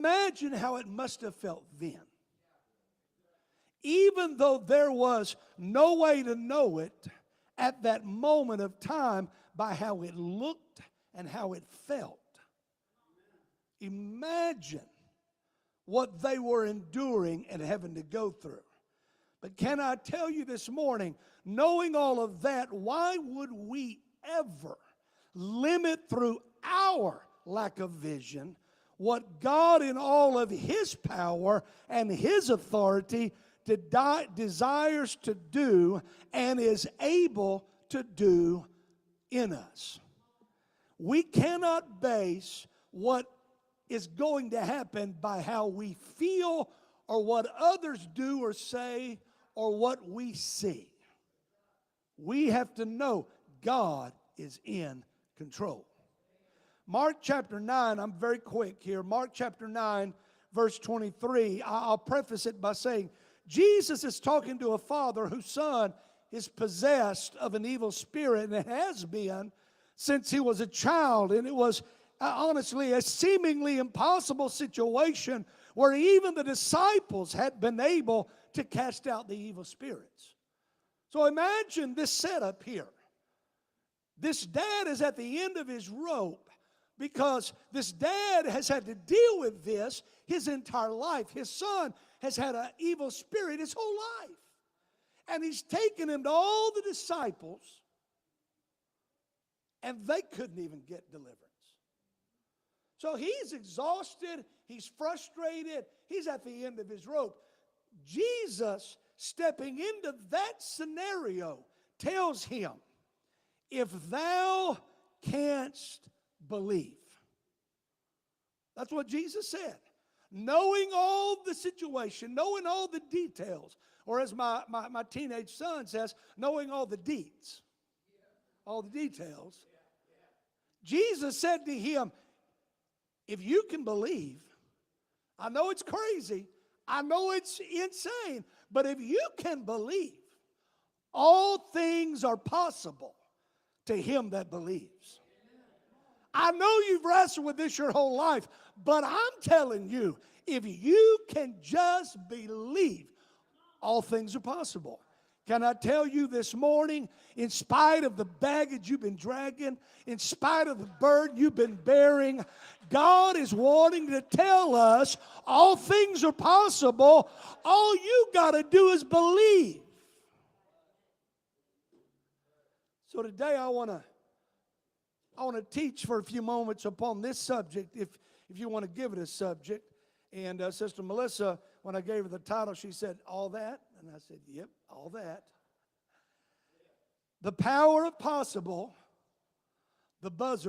Imagine how it must have felt then. Even though there was no way to know it at that moment of time by how it looked and how it felt. Imagine what they were enduring and having to go through. But can I tell you this morning, knowing all of that, why would we ever limit through our lack of vision what God in all of His power and His authority desires to do and is able to do in us? We cannot base what is going to happen by how we feel or what others do or say or what we see. We have to know God is in control. Mark chapter 9, I'm very quick here. Mark chapter 9, verse 23. I'll preface it by saying, Jesus is talking to a father whose son is possessed of an evil spirit, and it has been since he was a child. And it was honestly a seemingly impossible situation where even the disciples had been able to cast out the evil spirits. So imagine this setup here. This dad is at the end of his rope because this dad has had to deal with this his entire life. His son has had an evil spirit his whole life. And he's taken him to all the disciples, and they couldn't even get deliverance. So he's exhausted, he's frustrated, he's at the end of his rope. Jesus, stepping into that scenario, tells him, if thou canst believe. That's what Jesus said. Knowing all the situation, knowing all the details, or as my teenage son says, knowing all the deeds, all the details. Jesus said to him, if you can believe, I know it's crazy, I know it's insane, but if you can believe, all things are possible to him that believes. I know you've wrestled with this your whole life, but I'm telling you, if you can just believe, all things are possible. Can I tell you this morning, in spite of the baggage you've been dragging, in spite of the burden you've been bearing, God is wanting to tell us all things are possible. All you got to do is believe. So today I want to teach for a few moments upon this subject, if you want to give it a subject. And Sister Melissa, when I gave her the title, she said, all that? And I said, yep, all that. The power of possible, the buzzer.